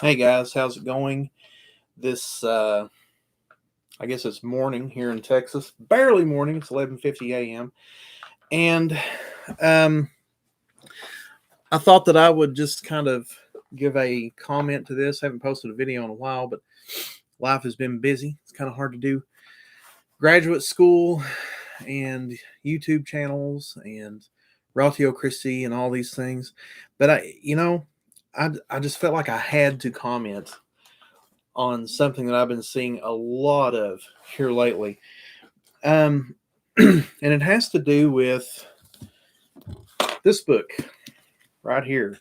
Hey guys, how's it going? This I guess it's morning here in Texas. Barely morning. It's 11:50 a.m. And um I thought that I would just kind of give a comment to this. I haven't posted a video in a while, but life has been busy. It's kind of hard to do graduate school and YouTube channels and Ratio Christi and all these things. But I just felt like I had to comment on something that I've been seeing a lot of here lately. Um, and it has to do with this book right here,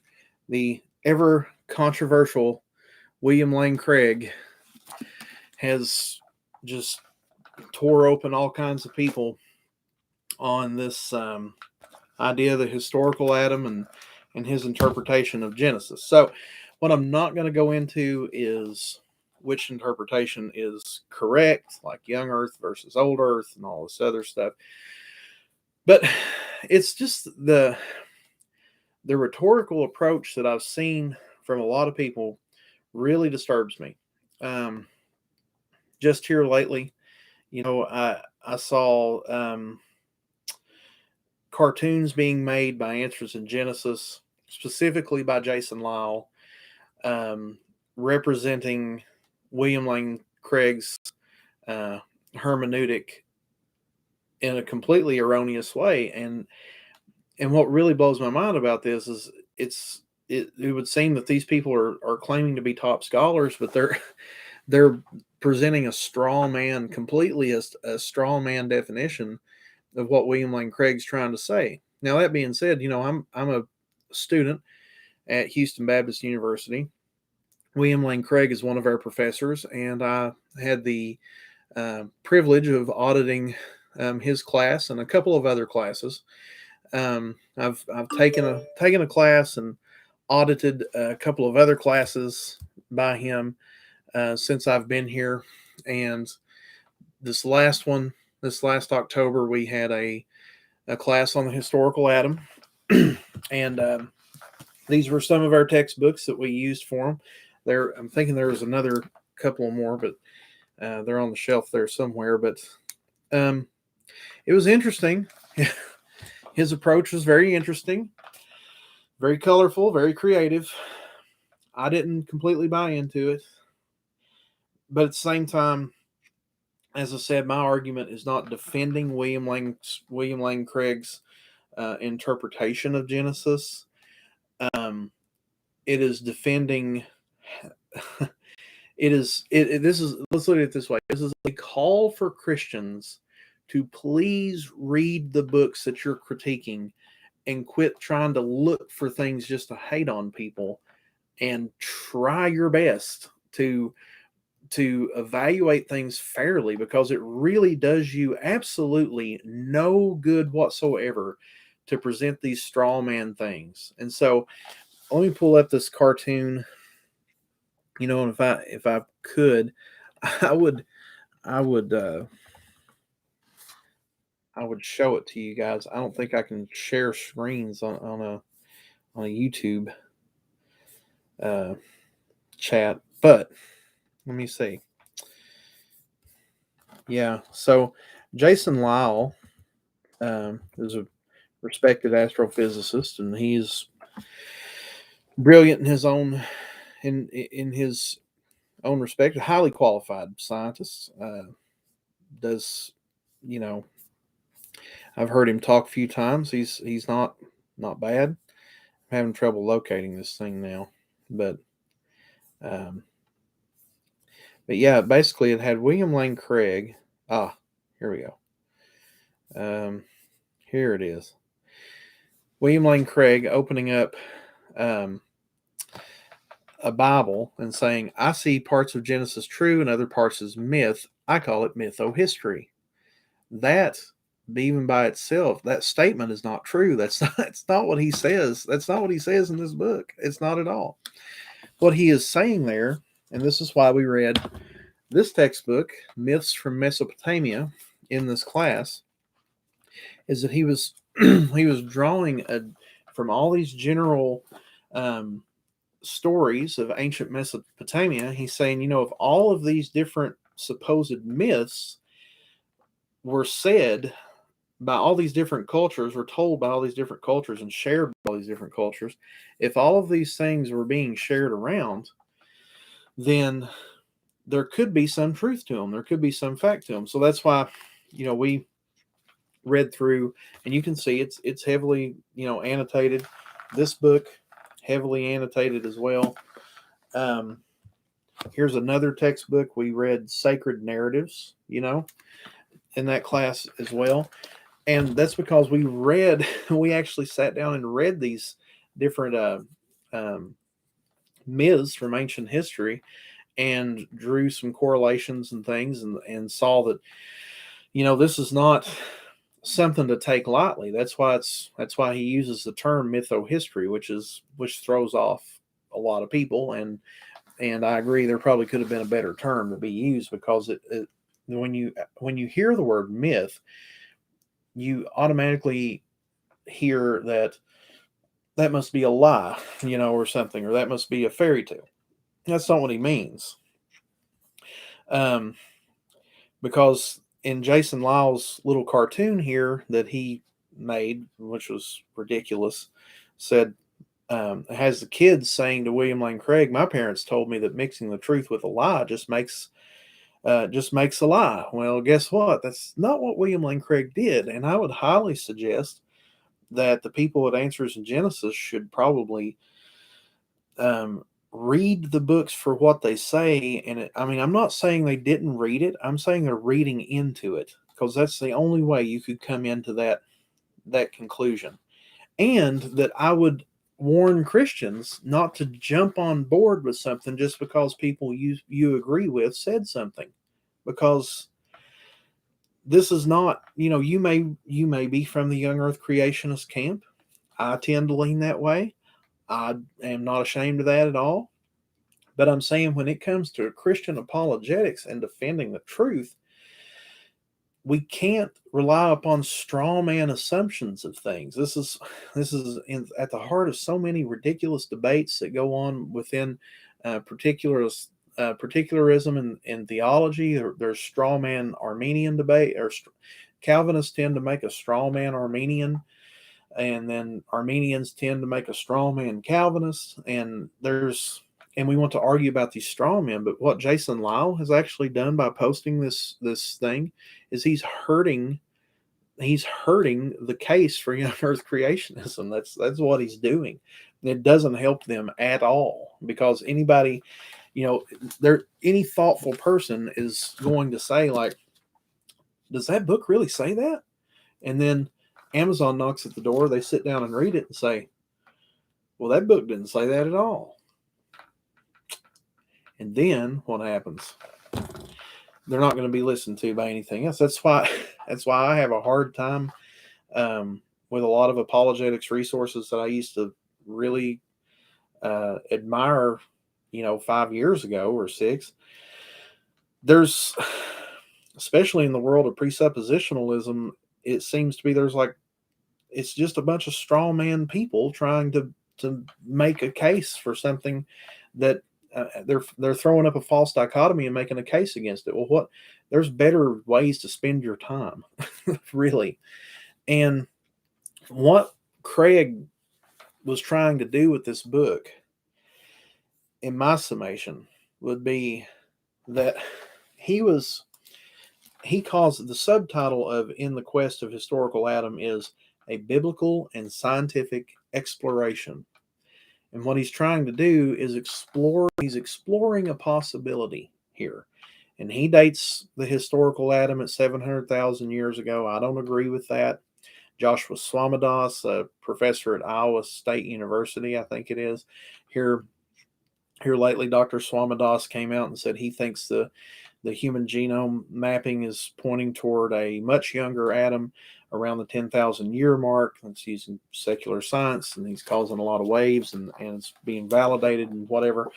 the ever controversial William Lane Craig has just tore open all kinds of people on this idea of the historical Adam and his interpretation of Genesis. So, what I'm not going to go into is which interpretation is correct, like young Earth versus old Earth and all this other stuff. But it's just the rhetorical approach that I've seen from a lot of people really disturbs me. Um, just here lately, I saw cartoons being made by Answers in Genesis, specifically by Jason Lyle, um, representing William Lane Craig's uh, hermeneutic in a completely erroneous way. And what really blows my mind about this is it would seem that these people are claiming to be top scholars, but they're presenting a straw man, completely a straw man definition of what William Lane Craig's trying to say. Now that being said, I'm a student at Houston Baptist University. William Lane Craig is one of our professors, and I had the privilege of auditing his class and a couple of other classes. I've taken a class and audited a couple of other classes by him since I've been here, and this last one, this last October, we had a class on the historical Adam, and these were some of our textbooks that we used for them. I'm thinking there was another couple more, but they're on the shelf there somewhere. But um, it was interesting. His approach was very interesting, very colorful, very creative. I didn't completely buy into it, but at the same time, as I said, my argument is not defending William Lane Craig's interpretation of Genesis. Um, it is defending. This is, let's look at it this way. This is a call for Christians to please read the books that you're critiquing and quit trying to look for things just to hate on people, and try your best to evaluate things fairly, because it really does you absolutely no good whatsoever to present these straw man things. And so let me pull up this cartoon. And if I could, I would I would I would show it to you guys. I don't think I can share screens on a YouTube uh, chat, but let me see. Yeah, so Jason Lyle is a respected astrophysicist, and he's brilliant in his own respect. A highly qualified scientist. Does you know? I've heard him talk a few times. He's not bad. I'm having trouble locating this thing now, but um, yeah, basically it had William Lane Craig. Here we go. Here it is. William Lane Craig opening up um, a Bible and saying, "I see parts of Genesis true and other parts as myth. I call it mytho-history." That, even by itself, that statement is not true. That's not what he says. That's not what he says in this book. It's not at all. What he is saying there, and this is why we read this textbook, Myths from Mesopotamia, in this class, is that he was he was drawing from all these general um, stories of ancient Mesopotamia, he's saying, if all of these different supposed myths were said by all these different cultures, were told by all these different cultures and shared by all these different cultures, if all of these things were being shared around, then there could be some truth to them. There could be some fact to them. So that's why, we read through, and you can see it's heavily, annotated. This book, heavily annotated as well. Here's another textbook. We read Sacred Narratives, in that class as well. And that's because we actually sat down and read these different myths from ancient history and drew some correlations and things, and saw that, this is not something to take lightly. That's why he uses the term mytho-history, which throws off a lot of people. And I agree, there probably could have been a better term to be used, because when you hear the word myth, you automatically hear that must be a lie, or something, or that must be a fairy tale. That's not what he means. Because in Jason Lyle's little cartoon here that he made, which was ridiculous, said, has the kids saying to William Lane Craig, "My parents told me that mixing the truth with a lie just makes a lie." Well, guess what? That's not what William Lane Craig did. And I would highly suggest that the people at Answers in Genesis should probably read the books for what they say. And I'm not saying they didn't read it. I'm saying they're reading into it, because that's the only way you could come into that conclusion. And that I would warn Christians not to jump on board with something just because people you agree with said something, because this is not, you may be from the young earth creationist camp. I tend to lean that way. I am not ashamed of that at all. But I'm saying, when it comes to Christian apologetics and defending the truth, we can't rely upon straw man assumptions of things. This is at the heart of so many ridiculous debates that go on within particularism in theology. There's straw man Armenian debate, or Calvinists tend to make a straw man Armenian, and then Armenians tend to make a straw man Calvinist, and we want to argue about these straw men. But what Jason Lyle has actually done by posting this thing is he's hurting the case for young earth creationism. That's what he's doing. It doesn't help them at all, because anybody, any thoughtful person is going to say, like, does that book really say that? And then Amazon knocks at the door, they sit down and read it and say, well, that book didn't say that at all. And then what happens? They're not going to be listened to by anything else. That's why I have a hard time with a lot of apologetics resources that I used to really admire, 5 years ago or 6. There's, especially in the world of presuppositionalism, it seems to be it's just a bunch of straw man people trying to make a case for something that they're throwing up a false dichotomy and making a case against it. Well, there's better ways to spend your time, really. And what Craig was trying to do with this book, in my summation, would be that he calls the subtitle of "In the Quest of Historical Adam" is a biblical and scientific exploration. And what he's trying to do is he's exploring a possibility here. And he dates the historical Adam at 700,000 years ago. I don't agree with that. Joshua Swamidass, a professor at Iowa State University, I think it is, here lately, Dr. Swamidass came out and said he thinks the human genome mapping is pointing toward a much younger Adam, around the 10,000 year mark. That's using secular science, and he's causing a lot of waves, and it's being validated and whatever.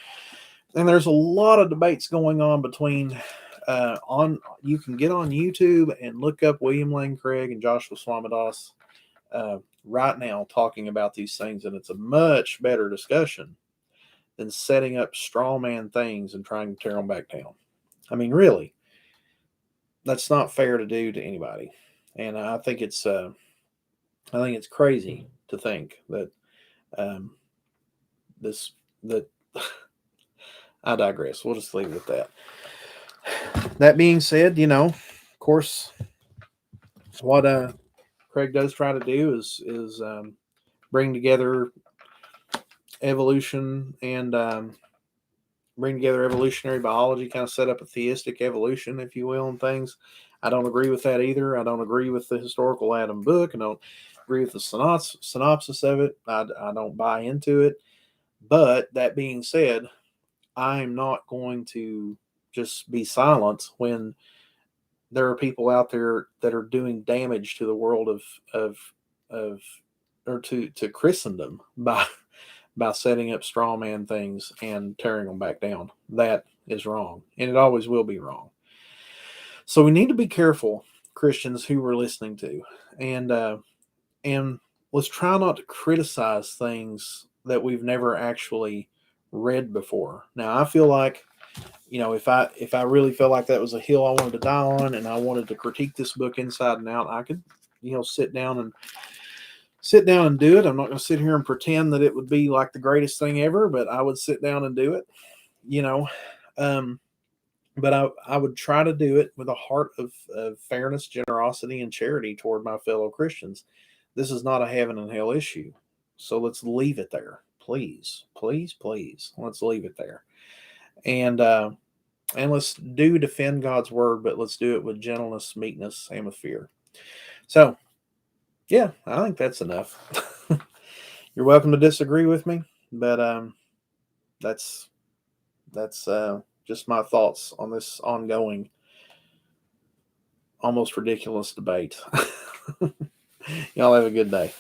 And there's a lot of debates going on between you can get on YouTube and look up William Lane Craig and Joshua Swamidass right now talking about these things, and it's a much better discussion than setting up straw man things and trying to tear them back down. I mean, really, that's not fair to do to anybody. And I think it's crazy to think that um, this that I digress. We'll just leave it at that. That being said, of course, what Craig does try to do is bring together evolution and bring together evolutionary biology, kind of set up a theistic evolution, if you will, and things. I don't agree with that either. I don't agree with the historical Adam book. I don't agree with the synopsis of it. I don't buy into it. But that being said, I'm not going to just be silent when there are people out there that are doing damage to the world of or to Christendom by setting up straw man things and tearing them back down. That is wrong, and it always will be wrong. So we need to be careful, Christians who we're listening to, and let's try not to criticize things that we've never actually read before. Now, I feel like, if I really felt like that was a hill I wanted to die on, and I wanted to critique this book inside and out, I could, sit down and do it. I'm not going to sit here and pretend that it would be like the greatest thing ever, but I would sit down and do it, but I would try to do it with a heart of fairness, generosity, and charity toward my fellow Christians. This is not a heaven and hell issue. So let's leave it there. Please, please, please. Let's leave it there. And let's defend God's word, but let's do it with gentleness, meekness, and with fear. So, yeah, I think that's enough. You're welcome to disagree with me, but that's just my thoughts on this ongoing, almost ridiculous debate. Y'all have a good day.